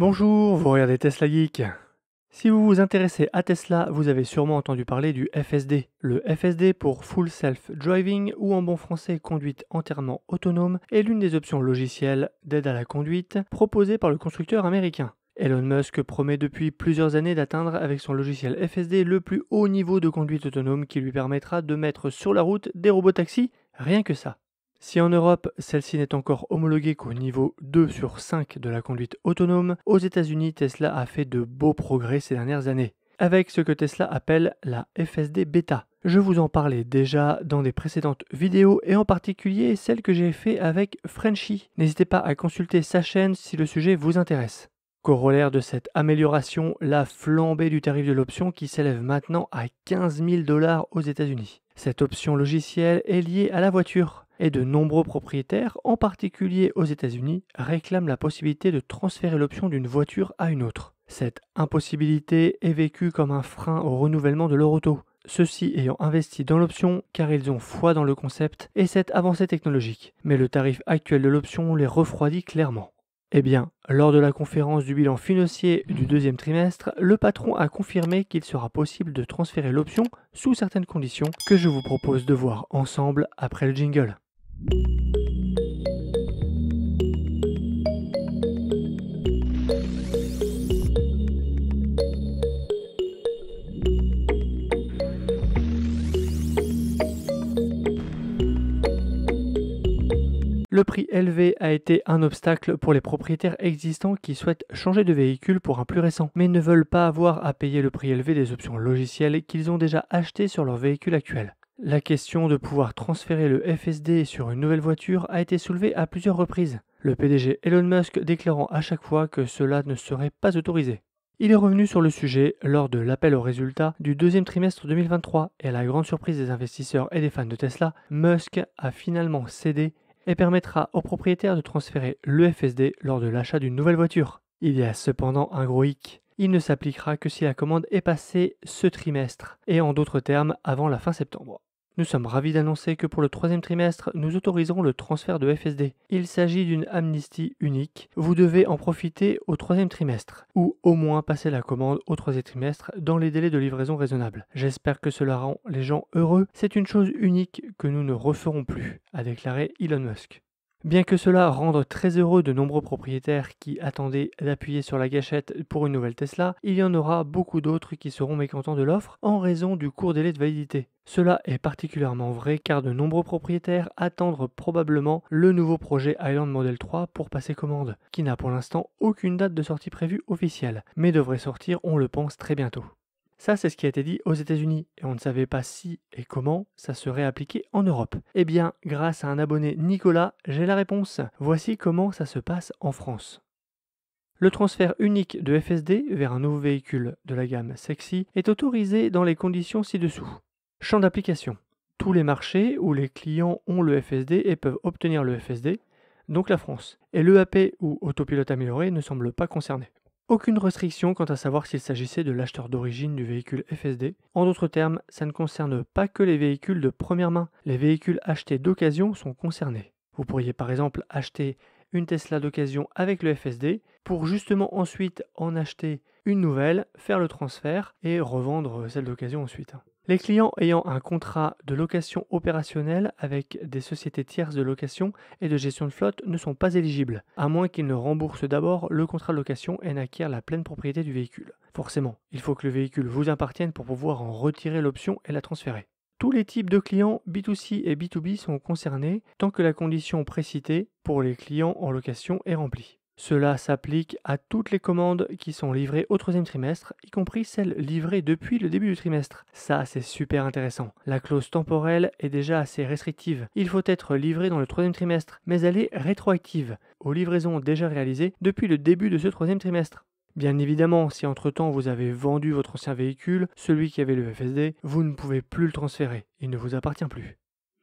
Bonjour, vous regardez Tesla Geek. Si vous vous intéressez à Tesla, vous avez sûrement entendu parler du FSD. Le FSD pour Full Self Driving ou en bon français conduite entièrement autonome est l'une des options logicielles d'aide à la conduite proposées par le constructeur américain. Elon Musk promet depuis plusieurs années d'atteindre avec son logiciel FSD le plus haut niveau de conduite autonome qui lui permettra de mettre sur la route des robotaxis, rien que ça. Si en Europe, celle-ci n'est encore homologuée qu'au niveau 2 sur 5 de la conduite autonome, aux États-Unis, Tesla a fait de beaux progrès ces dernières années, avec ce que Tesla appelle la FSD Beta. Je vous en parlais déjà dans des précédentes vidéos et en particulier celle que j'ai fait avec Frenchy. N'hésitez pas à consulter sa chaîne si le sujet vous intéresse. Corollaire de cette amélioration, la flambée du tarif de l'option qui s'élève maintenant à 15 000 $ aux États-Unis. Cette option logicielle est liée à la voiture et de nombreux propriétaires, en particulier aux États-Unis, réclament la possibilité de transférer l'option d'une voiture à une autre. Cette impossibilité est vécue comme un frein au renouvellement de leur auto, ceux-ci ayant investi dans l'option car ils ont foi dans le concept et cette avancée technologique. Mais le tarif actuel de l'option les refroidit clairement. Eh bien, lors de la conférence du bilan financier du deuxième trimestre, le patron a confirmé qu'il sera possible de transférer l'option sous certaines conditions que je vous propose de voir ensemble après le jingle. Le prix élevé a été un obstacle pour les propriétaires existants qui souhaitent changer de véhicule pour un plus récent, mais ne veulent pas avoir à payer le prix élevé des options logicielles qu'ils ont déjà achetées sur leur véhicule actuel. La question de pouvoir transférer le FSD sur une nouvelle voiture a été soulevée à plusieurs reprises, le PDG Elon Musk déclarant à chaque fois que cela ne serait pas autorisé. Il est revenu sur le sujet lors de l'appel aux résultats du deuxième trimestre 2023 et à la grande surprise des investisseurs et des fans de Tesla, Musk a finalement cédé et permettra aux propriétaires de transférer le FSD lors de l'achat d'une nouvelle voiture. Il y a cependant un gros hic. Il ne s'appliquera que si la commande est passée ce trimestre, et en d'autres termes avant la fin septembre. Nous sommes ravis d'annoncer que pour le troisième trimestre, nous autoriserons le transfert de FSD. Il s'agit d'une amnistie unique. Vous devez en profiter au troisième trimestre, ou au moins passer la commande au troisième trimestre dans les délais de livraison raisonnables. J'espère que cela rend les gens heureux. C'est une chose unique que nous ne referons plus, a déclaré Elon Musk. Bien que cela rende très heureux de nombreux propriétaires qui attendaient d'appuyer sur la gâchette pour une nouvelle Tesla, il y en aura beaucoup d'autres qui seront mécontents de l'offre en raison du court délai de validité. Cela est particulièrement vrai car de nombreux propriétaires attendent probablement le nouveau projet Highland Model 3 pour passer commande, qui n'a pour l'instant aucune date de sortie prévue officielle, mais devrait sortir, on le pense, très bientôt. Ça, c'est ce qui a été dit aux États-Unis, et on ne savait pas si et comment ça serait appliqué en Europe. Eh bien, grâce à un abonné Nicolas, j'ai la réponse. Voici comment ça se passe en France. Le transfert unique de FSD vers un nouveau véhicule de la gamme Sexy est autorisé dans les conditions ci-dessous. Champ d'application. Tous les marchés où les clients ont le FSD et peuvent obtenir le FSD, donc la France. Et l'EAP ou autopilote amélioré ne semble pas concerné. Aucune restriction quant à savoir s'il s'agissait de l'acheteur d'origine du véhicule FSD. En d'autres termes, ça ne concerne pas que les véhicules de première main. Les véhicules achetés d'occasion sont concernés. Vous pourriez par exemple acheter une Tesla d'occasion avec le FSD pour justement ensuite en acheter une nouvelle, faire le transfert et revendre celle d'occasion ensuite. Les clients ayant un contrat de location opérationnelle avec des sociétés tierces de location et de gestion de flotte ne sont pas éligibles, à moins qu'ils ne remboursent d'abord le contrat de location et n'acquièrent la pleine propriété du véhicule. Forcément, il faut que le véhicule vous appartienne pour pouvoir en retirer l'option et la transférer. Tous les types de clients B2C et B2B sont concernés tant que la condition précitée pour les clients en location est remplie. Cela s'applique à toutes les commandes qui sont livrées au troisième trimestre, y compris celles livrées depuis le début du trimestre. Ça, c'est super intéressant. La clause temporelle est déjà assez restrictive. Il faut être livré dans le troisième trimestre, mais elle est rétroactive aux livraisons déjà réalisées depuis le début de ce troisième trimestre. Bien évidemment, si entre-temps vous avez vendu votre ancien véhicule, celui qui avait le FSD, vous ne pouvez plus le transférer. Il ne vous appartient plus.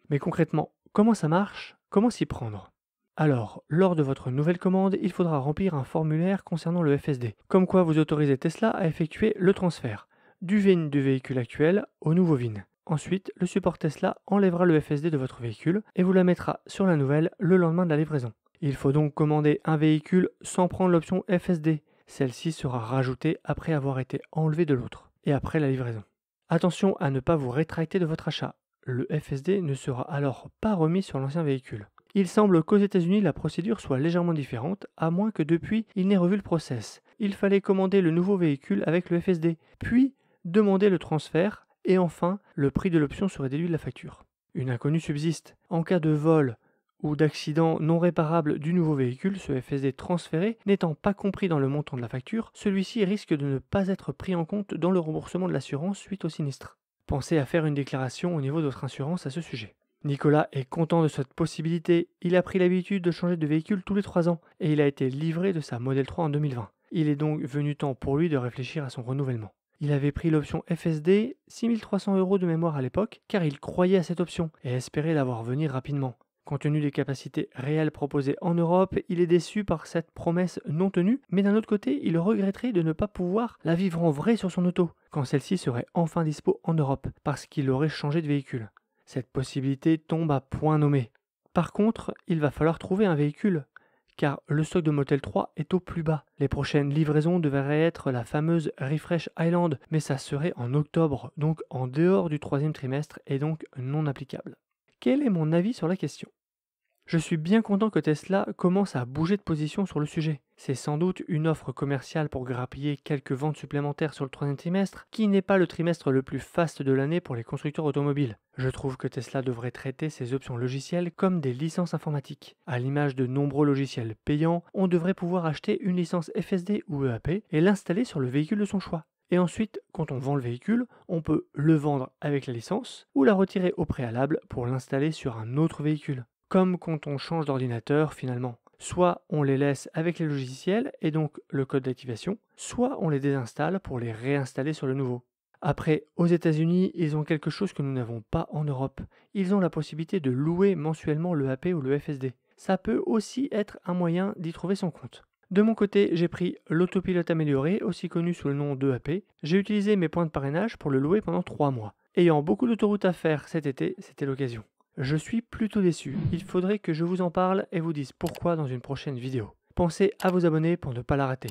Mais concrètement, comment ça marche? Comment s'y prendre? Alors, lors de votre nouvelle commande, il faudra remplir un formulaire concernant le FSD, comme quoi vous autorisez Tesla à effectuer le transfert du VIN du véhicule actuel au nouveau VIN. Ensuite, le support Tesla enlèvera le FSD de votre véhicule et vous la mettra sur la nouvelle le lendemain de la livraison. Il faut donc commander un véhicule sans prendre l'option FSD. celle-ci sera rajoutée après avoir été enlevée de l'autre et après la livraison. Attention à ne pas vous rétracter de votre achat. Le FSD ne sera alors pas remis sur l'ancien véhicule. Il semble qu'aux États-Unis la procédure soit légèrement différente, à moins que depuis il n'ait revu le process. Il fallait commander le nouveau véhicule avec le FSD, puis demander le transfert, et enfin le prix de l'option serait déduit de la facture. Une inconnue subsiste. En cas de vol ou d'accident non réparable du nouveau véhicule, ce FSD transféré n'étant pas compris dans le montant de la facture, celui-ci risque de ne pas être pris en compte dans le remboursement de l'assurance suite au sinistre. Pensez à faire une déclaration au niveau de votre assurance à ce sujet. Nicolas est content de cette possibilité. Il a pris l'habitude de changer de véhicule tous les 3 ans et il a été livré de sa Model 3 en 2020. Il est donc venu temps pour lui de réfléchir à son renouvellement. Il avait pris l'option FSD, 6 300 € de mémoire à l'époque, car il croyait à cette option et espérait la voir venir rapidement. Compte tenu des capacités réelles proposées en Europe, il est déçu par cette promesse non tenue, mais d'un autre côté, il regretterait de ne pas pouvoir la vivre en vrai sur son auto, quand celle-ci serait enfin dispo en Europe, parce qu'il aurait changé de véhicule. Cette possibilité tombe à point nommé. Par contre, il va falloir trouver un véhicule, car le stock de Model 3 est au plus bas. Les prochaines livraisons devraient être la fameuse Refresh Island, mais ça serait en octobre, donc en dehors du 3e trimestre et donc non applicable. Quel est mon avis sur la question ? Je suis bien content que Tesla commence à bouger de position sur le sujet. C'est sans doute une offre commerciale pour grappiller quelques ventes supplémentaires sur le 3e trimestre, qui n'est pas le trimestre le plus faste de l'année pour les constructeurs automobiles. Je trouve que Tesla devrait traiter ses options logicielles comme des licences informatiques. À l'image de nombreux logiciels payants, on devrait pouvoir acheter une licence FSD ou EAP et l'installer sur le véhicule de son choix. Et ensuite, quand on vend le véhicule, on peut le vendre avec la licence ou la retirer au préalable pour l'installer sur un autre véhicule. Comme quand on change d'ordinateur finalement. Soit on les laisse avec les logiciels et donc le code d'activation, soit on les désinstalle pour les réinstaller sur le nouveau. Après, aux États-Unis, ils ont quelque chose que nous n'avons pas en Europe. Ils ont la possibilité de louer mensuellement le AP ou le FSD. Ça peut aussi être un moyen d'y trouver son compte. De mon côté, j'ai pris l'autopilote amélioré, aussi connu sous le nom d'EAP. J'ai utilisé mes points de parrainage pour le louer pendant 3 mois. Ayant beaucoup d'autoroutes à faire cet été, c'était l'occasion. Je suis plutôt déçu. Il faudrait que je vous en parle et vous dise pourquoi dans une prochaine vidéo. Pensez à vous abonner pour ne pas la rater.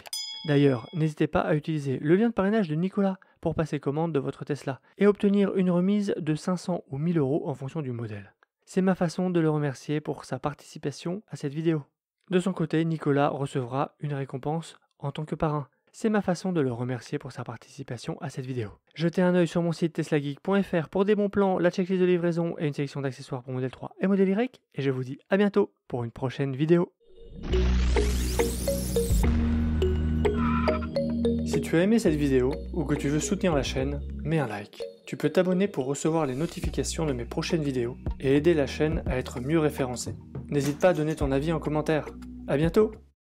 D'ailleurs, n'hésitez pas à utiliser le lien de parrainage de Nicolas pour passer commande de votre Tesla et obtenir une remise de 500 ou 1000 € en fonction du modèle. C'est ma façon de le remercier pour sa participation à cette vidéo. De son côté, Nicolas recevra une récompense en tant que parrain. C'est ma façon de le remercier pour sa participation à cette vidéo. Jetez un œil sur mon site teslageek.fr pour des bons plans, la checklist de livraison et une sélection d'accessoires pour Model 3 et Model Y. Et je vous dis à bientôt pour une prochaine vidéo. Si tu as aimé cette vidéo ou que tu veux soutenir la chaîne, mets un like. Tu peux t'abonner pour recevoir les notifications de mes prochaines vidéos et aider la chaîne à être mieux référencée. N'hésite pas à donner ton avis en commentaire. À bientôt!